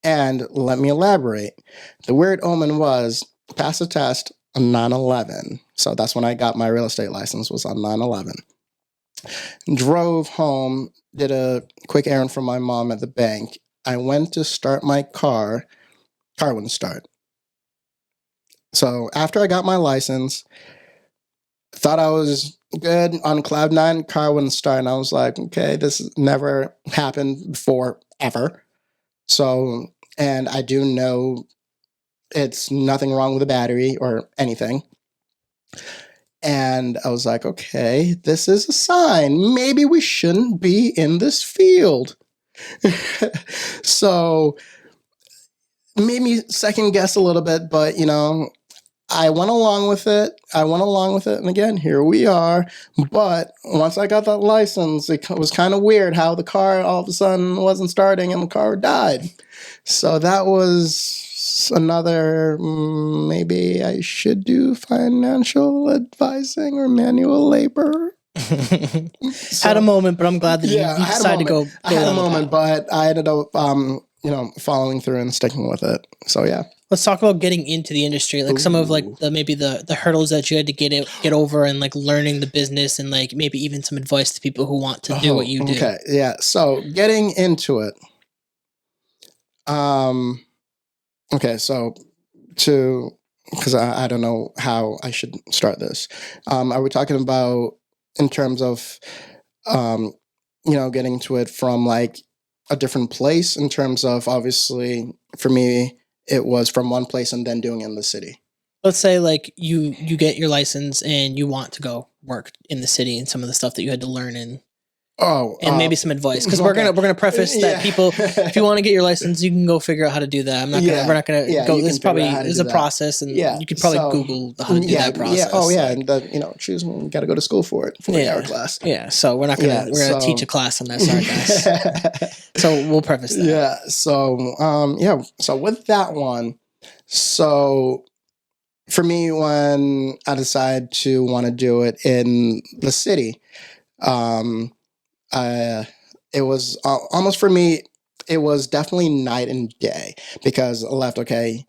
And let me elaborate. The weird omen was pass the test on 9/11. So that's when I got my real estate license, was on 9/11. Drove home, did a quick errand for my mom at the bank. I went to start my car wouldn't start. So after I got my license, thought I was good on cloud nine, car wouldn't start. And I was like, okay, this never happened before, ever. So, and I do know it's nothing wrong with the battery or anything. And I was like, okay, this is a sign. Maybe we shouldn't be in this field. So made me second guess a little bit, but I went along with it. And again, here we are. But once I got that license, it was kind of weird how the car all of a sudden wasn't starting and the car died. So that was another, maybe I should do financial advising or manual labor. Had a moment, but I'm glad that you decided to go. I had a moment, but I ended up, following through and sticking with it. So yeah. Let's talk about getting into the industry, like some of like the hurdles that you had to get over, and like learning the business, and like maybe even some advice to people who want to do what you do. Okay, yeah. So getting into it. Okay, so because I don't know how I should start this. Are we talking about in terms of, getting to it from like a different place, in terms of, obviously for me, it was from one place and then doing it in the city. Let's say like you get your license and you want to go work in the city and some of the stuff that you had to learn in. And maybe some advice, because we're gonna preface that people, if you want to get your license, you can go figure out how to do that. We're not gonna go. This is a process, and you could probably Google how to do that process. And choose. We got to go to school for it. 4-hour class. Yeah, so we're gonna teach a class on that. Sorry, guys. So we'll preface that. Yeah. So So with that one, so for me, when I decided to want to do it in the city, it was almost, for me, it was definitely night and day, because I left, the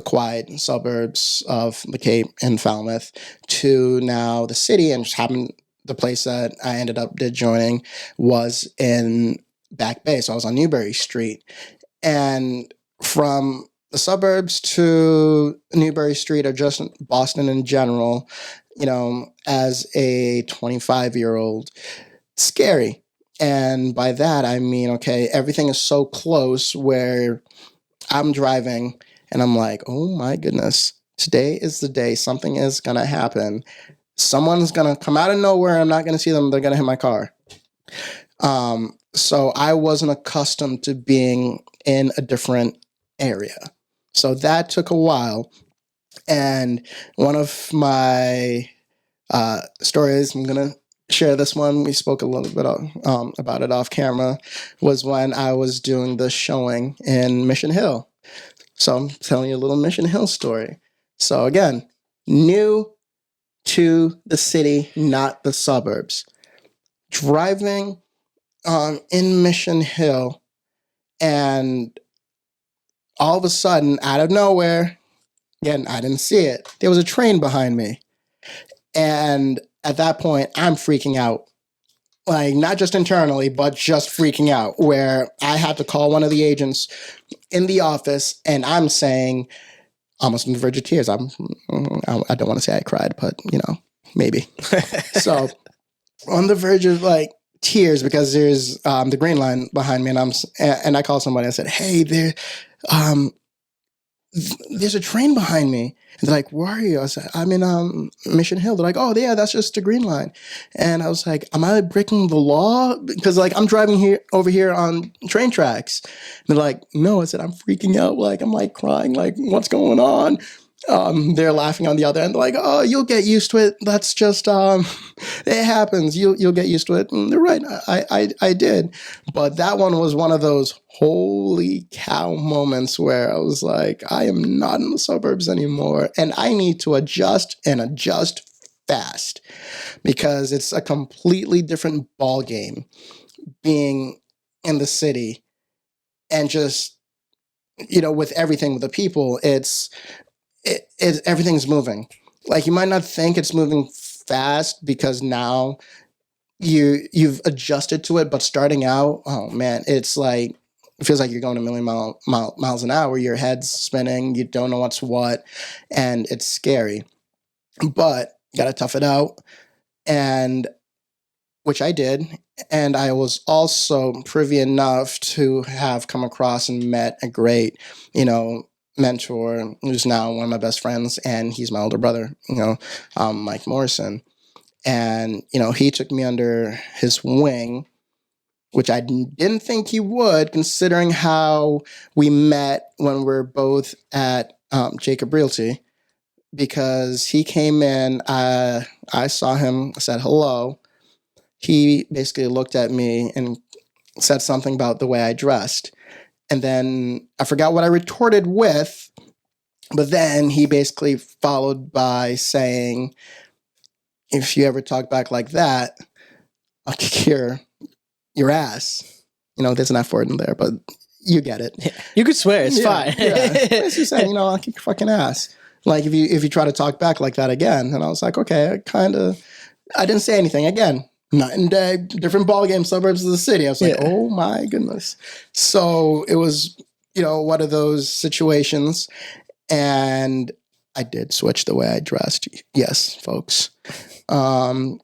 quiet suburbs of the Cape and Falmouth to now the city, and just happened the place that I ended up joining was in Back Bay. So I was on Newbury Street, and from the suburbs to Newbury Street, or just Boston in general, as a 25-year-old, scary. And by that, I mean, okay, everything is so close where I'm driving and I'm like, oh my goodness, today is the day. Something is going to happen. Someone's going to come out of nowhere. I'm not going to see them. They're going to hit my car. So I wasn't accustomed to being in a different area. So that took a while. And one of my stories, I'm going to share this one. We spoke a little bit about it off camera, was when I was doing the showing in Mission Hill. So I'm telling you a little Mission Hill story. So again, new to the city, not the suburbs. Driving in Mission Hill, and all of a sudden, out of nowhere, again, I didn't see it, there was a train behind me. And at that point, I'm freaking out. Like, not just internally, but just freaking out, where I had to call one of the agents in the office, and I'm saying, almost on the verge of tears. I don't want to say I cried, but, maybe. So, on the verge of, tears, because there's the green line behind me, and I called somebody. I said, hey, there, there's a train behind me. And they're like, where are you? I was like, I'm in Mission Hill. They're like, oh, yeah, that's just the Green Line. And I was like, am I breaking the law? Because like I'm driving over here on train tracks. And they're like, no. I said, I'm freaking out. Like I'm like crying. Like what's going on? They're laughing on the other end. They're like, oh, you'll get used to it. That's just it happens. You'll get used to it. And they're right. I did. But that one was one of those holy cow moments where I was like, I am not in the suburbs anymore. And I need to adjust and adjust fast because it's a completely different ball game being in the city and just, with everything with the people, everything's moving. Like you might not think it's moving fast because now you've adjusted to it, but starting out, oh man, it's like it feels like you're going a million miles an hour. Your head's spinning. You don't know what's what, and it's scary. But you got to tough it out, and which I did. And I was also privy enough to have come across and met a great, mentor who's now one of my best friends, and he's my older brother, Mike Morrison. And, he took me under his wing, which I didn't think he would, considering how we met when we were both at Jacob Realty, because he came in, I saw him, I said hello. He basically looked at me and said something about the way I dressed. And then I forgot what I retorted with, but then he basically followed by saying, if you ever talk back like that, I'll kick your ass. There's an F word in there, but you get it. Yeah. You could swear, it's fine. Yeah. Basically saying, I'll kick your fucking ass. Like if you try to talk back like that again. And I was like, okay, I didn't say anything again. Night and day, different ballgame, suburbs of the city. I was like, oh my goodness. So it was, one of those situations. And I did switch the way I dressed. Yes, folks. So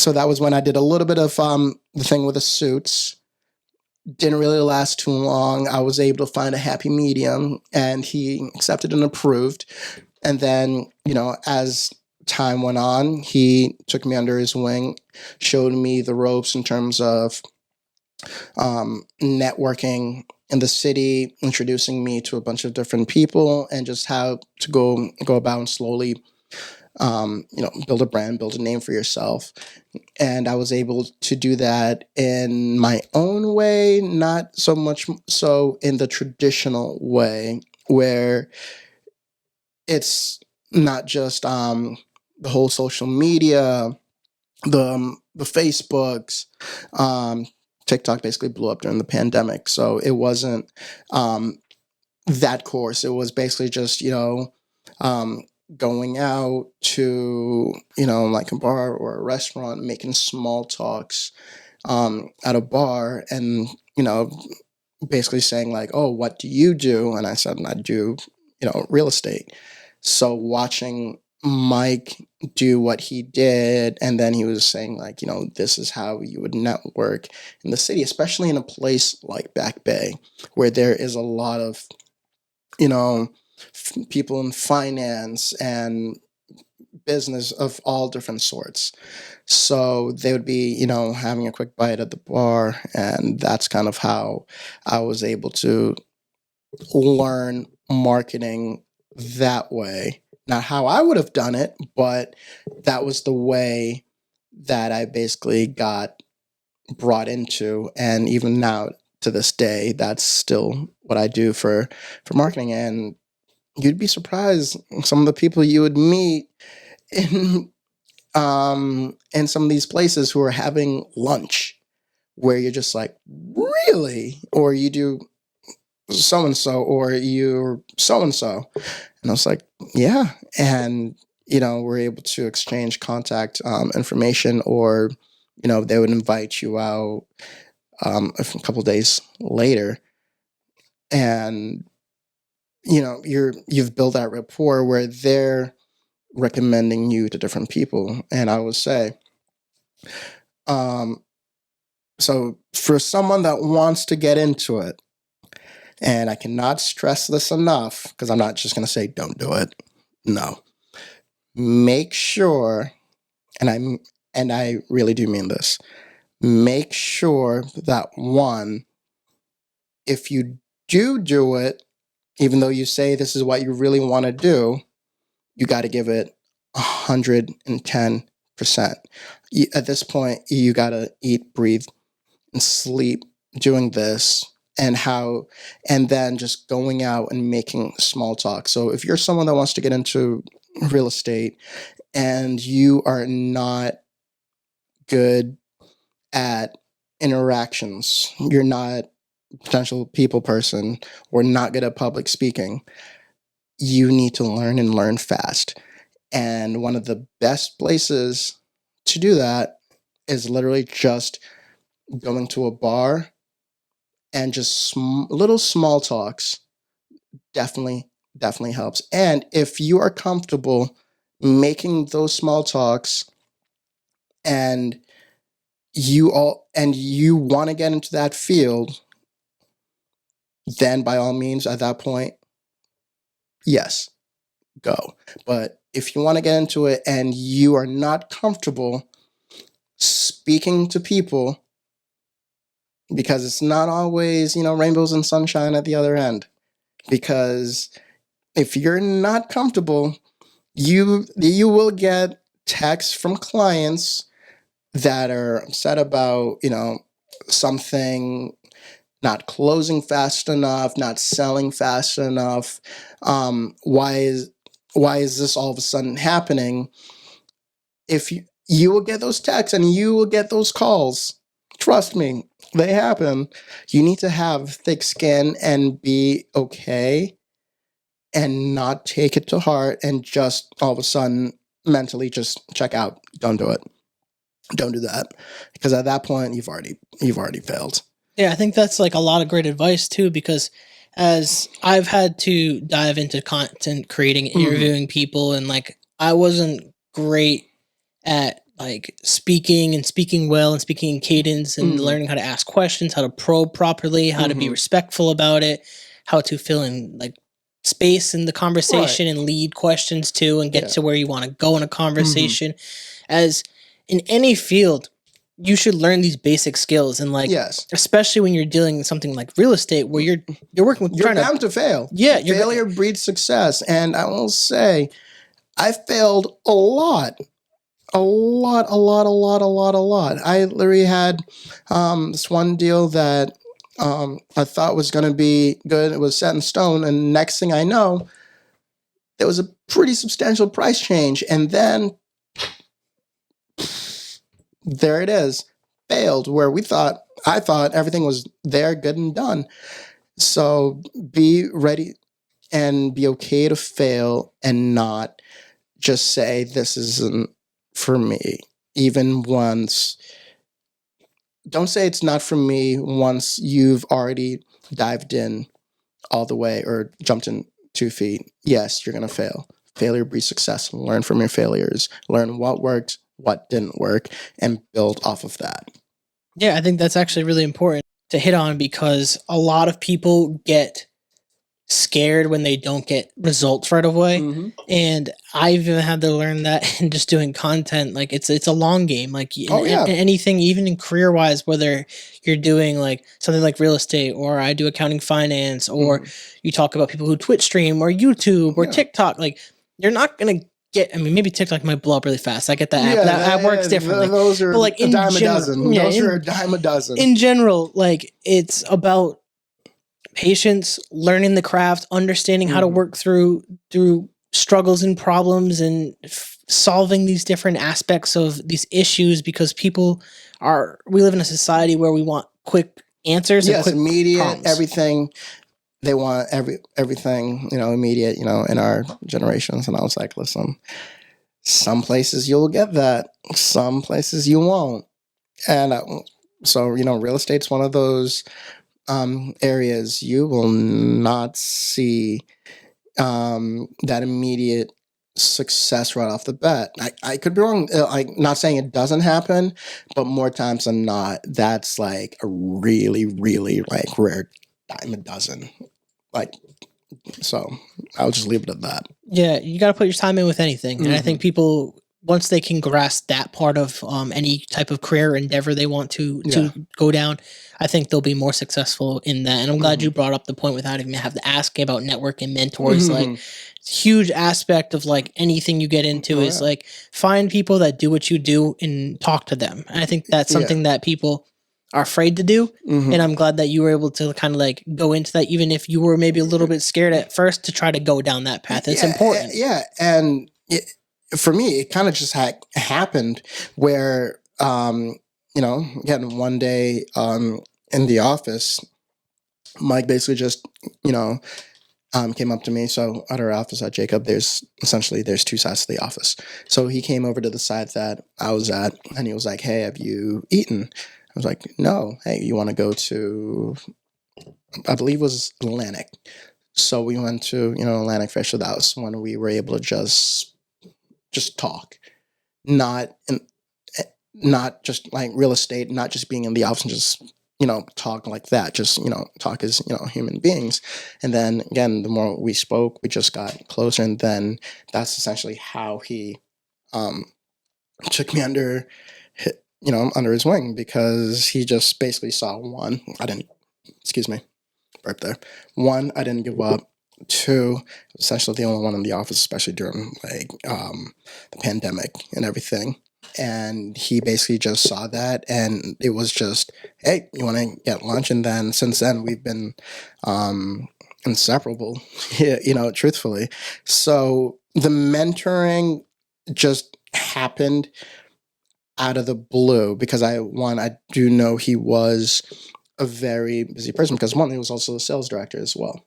that was when I did a little bit of the thing with the suits. Didn't really last too long. I was able to find a happy medium, and he accepted and approved. And then, as time went on, he took me under his wing, showed me the ropes in terms of networking in the city, introducing me to a bunch of different people, and just how to go about and slowly build a brand, build a name for yourself. And I was able to do that in my own way, not so much so in the traditional way, where it's not just the whole social media, the Facebooks. TikTok basically blew up during the pandemic, so it wasn't that course. It was basically just going out to like a bar or a restaurant, making small talks at a bar, and basically saying like, oh, what do you do? And I said, I do real estate. So watching Mike do what he did, and then he was saying like, this is how you would network in the city, especially in a place like Back Bay, where there is a lot of people in finance and business of all different sorts. So they would be, having a quick bite at the bar, and that's kind of how I was able to learn marketing that way. Not how I would have done it, but that was the way that I basically got brought into. And even now, to this day, that's still what I do for marketing. And you'd be surprised some of the people you would meet in some of these places who are having lunch, where you're just like, really? Or you do so-and-so, or you're so-and-so. And I was like, yeah. And, we're able to exchange contact information, or, they would invite you out a couple of days later. And, you've built that rapport where they're recommending you to different people. And I would say, so for someone that wants to get into it, And I cannot stress this enough, because I'm not just going to say don't do it. No. Make sure, and I really do mean this, make sure that, one, if you do it, even though you say this is what you really want to do, you got to give it 110%. At this point, you got to eat, breathe, and sleep doing this, and then just going out and making small talk. So if you're someone that wants to get into real estate and you are not good at interactions, you're not a potential people person, or not good at public speaking, you need to learn, and learn fast. And one of the best places to do that is literally just going to a bar and just little small talks. Definitely helps. And if you are comfortable making those small talks, and you want to get into that field, then by all means, at that point, yes, go. But if you want to get into it and you are not comfortable speaking to people, because it's not always, rainbows and sunshine at the other end. Because if you're not comfortable, you will get texts from clients that are upset about, something not closing fast enough, not selling fast enough. Why is this all of a sudden happening? If you will get those texts and you will get those calls, trust me, they happen. You need to have thick skin and be okay, and not take it to heart, and just all of a sudden mentally just check out. Don't do it. Don't do that, because at that point you've already failed. Yeah, I think that's like a lot of great advice too, because as I've had to dive into content creating, interviewing people, and like I wasn't great at like speaking well and speaking in cadence, and learning how to ask questions, how to probe properly, how to be respectful about it, how to fill in like space in the conversation, and lead questions too, and get to where you want to go in a conversation. As in any field, you should learn these basic skills, and like, especially when you're dealing with something like real estate, where you're working with, you're bound to fail. Yeah, failure breeds success, and I will say, I failed a lot. I literally had this one deal that I thought was going to be good. It was set in stone, and next thing I know, there was a pretty substantial price change, and then there it is, failed, where I thought everything was there, good and done. So be ready and be okay to fail, and not just say this isn't for me. Even once, don't say it's not for me once you've already dived in all the way or jumped in 2 feet. Yes, you're going to fail. Failure breeds success. Learn from your failures. Learn what worked, what didn't work, and build off of that. Yeah, I think that's actually really important to hit on, because a lot of people get scared when they don't get results right away. And I've even had to learn that in just doing content. Like it's a long game. Like anything, even in career wise, whether you're doing like something like real estate, or I do accounting, finance, or you talk about people who Twitch stream or YouTube or TikTok, like you're not going to get, I mean, maybe TikTok might blow up really fast. I get that app. That app works differently. Those are like a dime a dozen. Those are a dime a dozen. In general, like it's about patience, learning the craft, understanding how to work through struggles and problems, and solving these different aspects of these issues, because we live in a society where we want quick answers. Yes, and quick immediate problems. everything. They want everything, immediate, in our generations. And I was like, listen, some places you'll get that, some places you won't. And so, real estate's one of those areas you will not see that immediate success right off the bat. I could be wrong. I'm not saying it doesn't happen, but more times than not, that's like a really, really like rare dime a dozen. Like, so I'll just leave it at that. Yeah, you got to put your time in with anything. And I think people, once they can grasp that part of any type of career endeavor they want to go down, I think they'll be more successful in that. And I'm glad you brought up the point without even have to ask about networking mentors. Like, huge aspect of like anything you get into is like find people that do what you do and talk to them. And I think that's something that people are afraid to do. And I'm glad that you were able to kind of like go into that, even if you were maybe a little bit scared at first, to try to go down that path. It's important. Yeah. And for me, it kind of just happened where, again, one day in the office, Mike basically just, came up to me. So at our office at Jacob, there's two sides to the office. So he came over to the side that I was at, and he was like, "Hey, have you eaten?" I was like, "No." "Hey, you want to go to," I believe it was Atlantic. So we went to, Atlantic Fish. So that was when we were able to just talk, not just like real estate, not just being in the office and just, talk like that, just, talk as, human beings. And then again, the more we spoke, we just got closer. And then that's essentially how he took me under his wing, because he just basically saw one, I didn't give up. Two, essentially the only one in the office, especially during like the pandemic and everything. And he basically just saw that, and it was just, "Hey, you want to get lunch?" And then since then we've been inseparable, truthfully. So the mentoring just happened out of the blue, because I do know he was a very busy person, because one, he was also a sales director as well.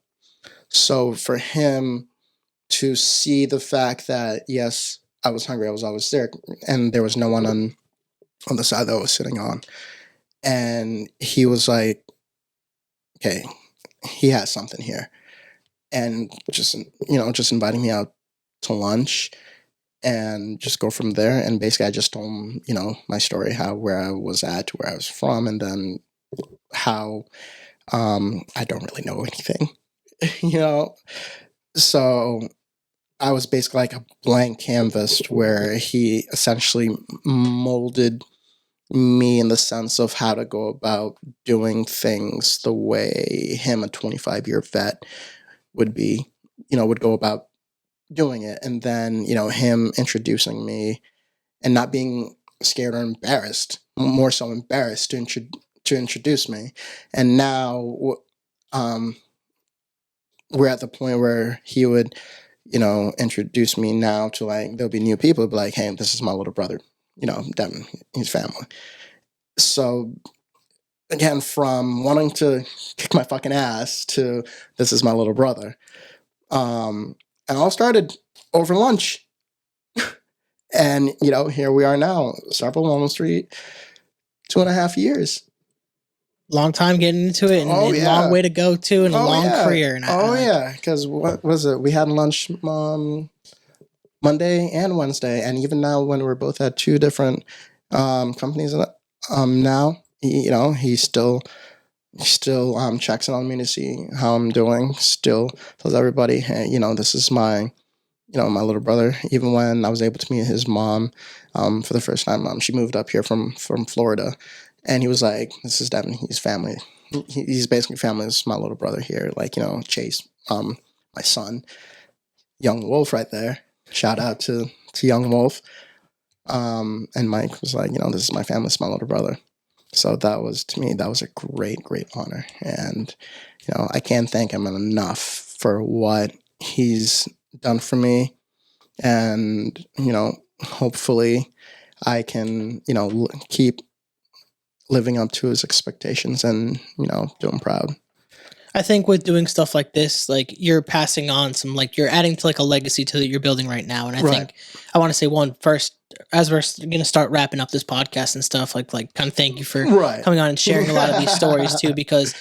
So for him to see the fact that, yes, I was hungry, I was always there, and there was no one on the side that I was sitting on, and he was like, "Okay, he has something here," and just inviting me out to lunch and just go from there. And basically I just told him, my story, where I was at, where I was from, and then how I don't really know anything, so I was basically like a blank canvas, where he essentially molded me in the sense of how to go about doing things the way him, a 25-year vet, would go about doing it. And then, him introducing me and not being scared or embarrassed, more so embarrassed to introduce me. And now we're at the point where he would, introduce me now to, like, there'll be new people, be like, "Hey, this is my little brother, Devon, his family." So again, from wanting to kick my fucking ass to this is my little brother. And all started over lunch. And, here we are now, Starbucks Walnut Street, 2.5 years. Long time getting into it, and a long way to go too, and a long career. And because what was it? We had lunch Monday and Wednesday, and even now, when we're both at two different companies, now he still checks in on me to see how I'm doing. Still tells everybody, "Hey, this is my my little brother." Even when I was able to meet his mom for the first time, she moved up here from Florida. And he was like, "This is Devon. He's family. He's basically family. This is my little brother here." Like, Chase, my son, young Wolf right there. Shout out to young Wolf. And Mike was like, "This is my family. This is my little brother." So that was, to me, that was a great, great honor. And, I can't thank him enough for what he's done for me. And, hopefully I can, keep living up to his expectations and, do him proud. I think with doing stuff like this, like, you're passing on some, like, you're adding to like a legacy to that you're building right now. And I think I want to say first, as we're going to start wrapping up this podcast and stuff, like kind of thank you for coming on and sharing a lot of these stories too, because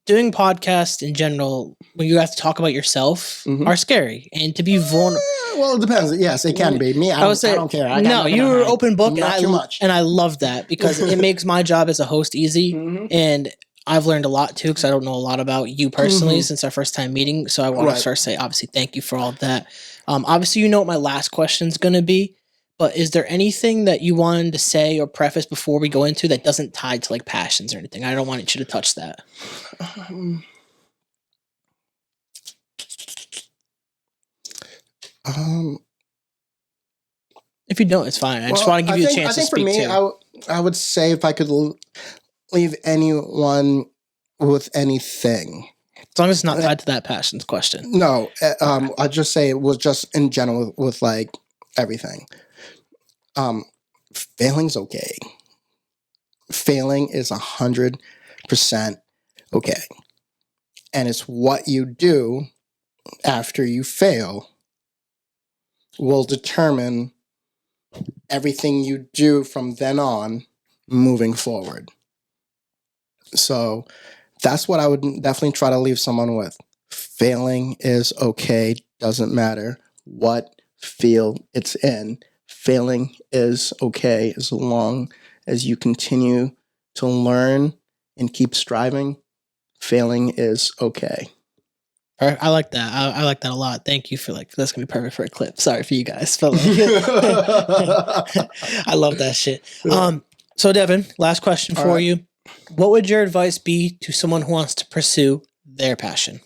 doing podcasts in general, when you have to talk about yourself, are scary, and to be vulnerable. Well, it depends. Yes, it can be. Me, I don't care. You were open book, not too much. And I love that, because it makes my job as a host easy. And I've learned a lot too, because I don't know a lot about you personally since our first time meeting. So I want to Right. first say, obviously, thank you for all of that. Obviously, you know what my last question is going to be, but is there anything that you wanted to say or preface before we go into that doesn't tie to like passions or anything? I don't want you to touch that. If you don't, it's fine. I just want to give you a chance to speak for me, too. I would say if I could leave anyone with anything. As long as it's not tied to that passions question. No, I'd just say it was just in general with like everything. Failing's okay. Failing is 100% okay. And it's what you do after you fail will determine everything you do from then on moving forward. So that's what I would definitely try to leave someone with. Failing is okay. Doesn't matter what field it's in. Failing is okay as long as you continue to learn and keep striving. Failing is okay. I like that. I like that a lot. Thank you for that's gonna be perfect for a clip. Sorry for you guys, but I love that shit. So Devin, last question for you. What would your advice be to someone who wants to pursue their passion?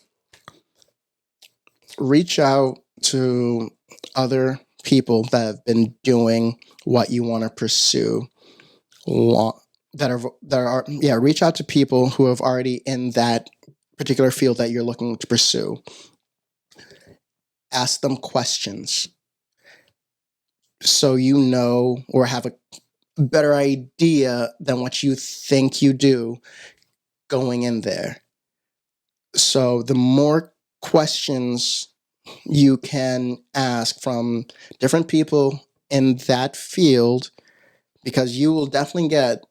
Reach out to other people that have been doing what you want to pursue. Reach out to people who have already in that particular field that you're looking to pursue. Ask them questions so you know or have a better idea than what you think you do going in there. So the more questions you can ask from different people in that field, because you will definitely get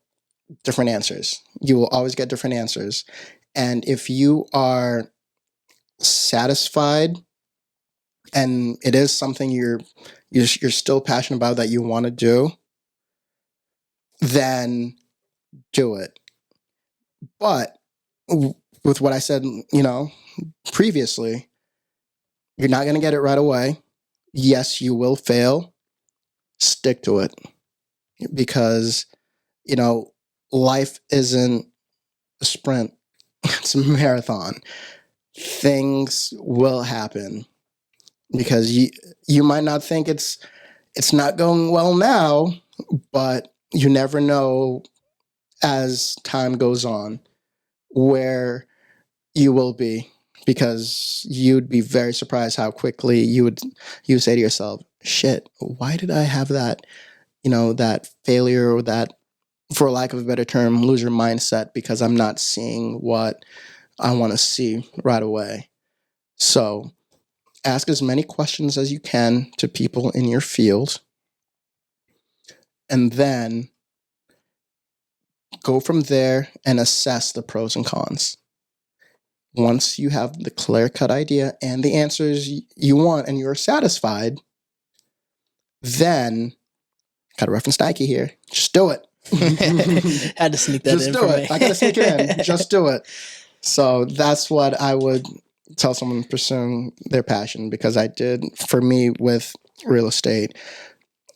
different answers. You will always get different answers. And if you are satisfied and it is something you're still passionate about that you want to do, then do it. But with what I said, previously, you're not going to get it right away. Yes, you will fail. Stick to it, because life isn't a sprint. It's a marathon. Things will happen because you might not think it's not going well now, but you never know as time goes on where you will be, because you'd be very surprised how quickly you would say to yourself, shit, why did I have that, that failure, or that, for lack of a better term, loser mindset, because I'm not seeing what I want to see right away. So ask as many questions as you can to people in your field, and then go from there and assess the pros and cons. Once you have the clear-cut idea and the answers you want and you're satisfied, then, got to reference Nike here, just do it. Had to sneak that just in do for it. me. I got to sneak it in. Just do it. So that's what I would tell someone pursuing their passion, because I did, for me with real estate,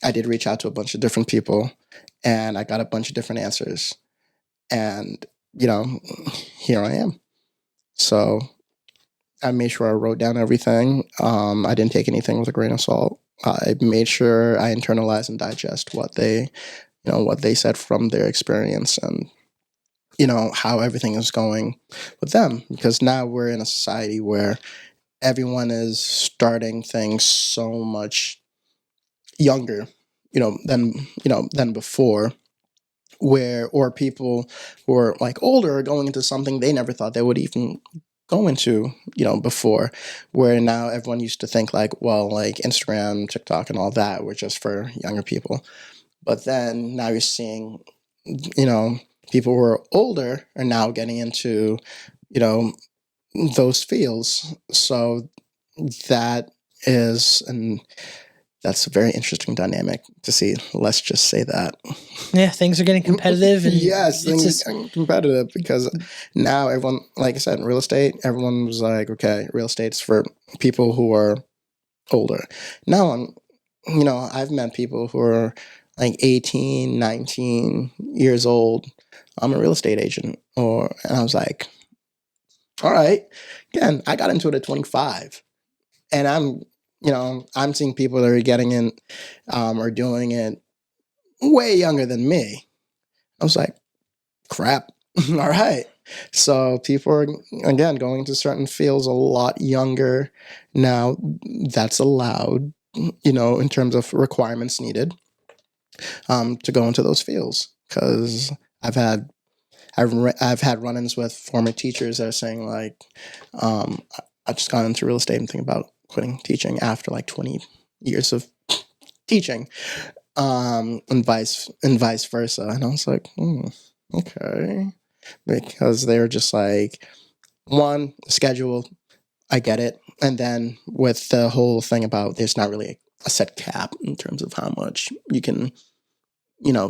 I did reach out to a bunch of different people and I got a bunch of different answers. And, here I am. So I made sure I wrote down everything. I didn't take anything with a grain of salt. I made sure I internalize and digest what they said from their experience, and, how everything is going with them. Because now we're in a society where everyone is starting things so much younger, than before, or people who are like older are going into something they never thought they would even go into, before, where now everyone used to think like, well, like Instagram, TikTok, and all that were just for younger people. But then now you're seeing, people who are older are now getting into, those fields. So that is that's a very interesting dynamic to see. Let's just say that. Yeah, things are getting competitive. And yes, things are getting competitive because now everyone, like I said, in real estate, everyone was like, okay, real estate's for people who are older. Now I've met people who are like 18, 19 years old. I'm a real estate agent. And I was like, all right. Again, I got into it at 25. And I'm seeing people that are getting in or doing it way younger than me. I was like, crap. All right. So people are, again, going into certain fields a lot younger now. That's allowed, in terms of requirements needed to go into those fields. Because I've had run-ins with former teachers that are saying like, I just got into real estate and thinking about quitting teaching after like 20 years of teaching, and vice versa. And I was like, okay, because they were just like, one, schedule, I get it, and then with the whole thing about there's not really a set cap in terms of how much you can,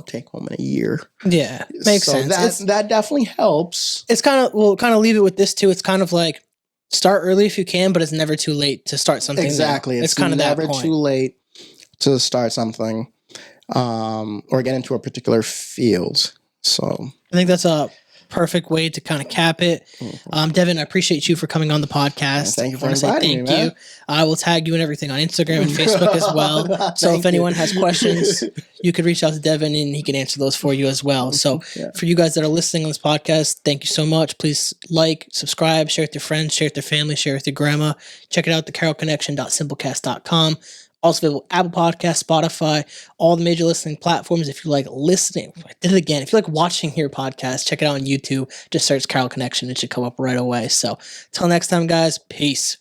take home in a year. Yeah, makes sense. That definitely helps. It's kind of, we'll kind of leave it with this too. It's kind of like start early if you can, but it's never too late to start something. Exactly. New. It's kind of never that point. too late to start something, or get into a particular field. So I think that's a perfect way to kind of cap it. Devon, I appreciate you for coming on the podcast. Thank you for inviting me, man. I will tag you and everything on Instagram and Facebook as well. So if anyone has questions, you could reach out to Devon and he can answer those for you as well. So for you guys that are listening on this podcast, thank you so much. Please like, subscribe, share with your friends, share with your family, share with your grandma. Check it out, thecarrollconnection.simplecast.com. Also available Apple Podcasts, Spotify, all the major listening platforms. If you like listening, I did it again. If you like watching your podcast, check it out on YouTube. Just search Carroll Connection. It should come up right away. So till next time, guys, peace.